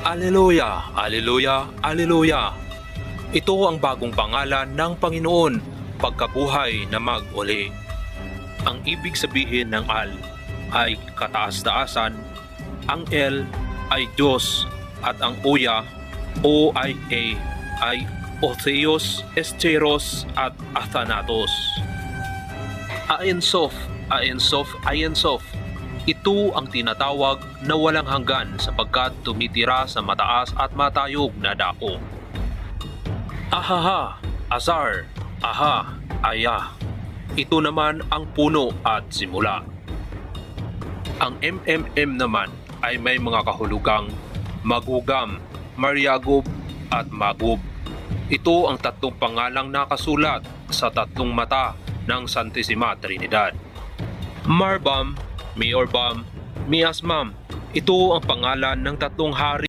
Aleluya, Aleluya, Aleluya. Ito ang bagong pangalan ng Panginoon, pagkabuhay na mag-uli. Ang ibig sabihin ng Al ay kataas-taasan, ang El ay Diyos, at ang Uya o ay Otheos, Esteros at Athanatos. Aensof, Aensof, Aensof. Ito ang tinatawag na walang hanggan sapagkat tumitira sa mataas at matayog na dako. Ahaha, Azar, Aha, Aya. Ito naman ang puno at simula. Ang naman ay may mga kahulugang Magugam, Mariagub at Magub. Ito ang tatlong pangalang nakasulat sa tatlong mata ng Santissima Trinidad. Marbam, Meorbam, Miasmam. Ito ang pangalan ng tatlong hari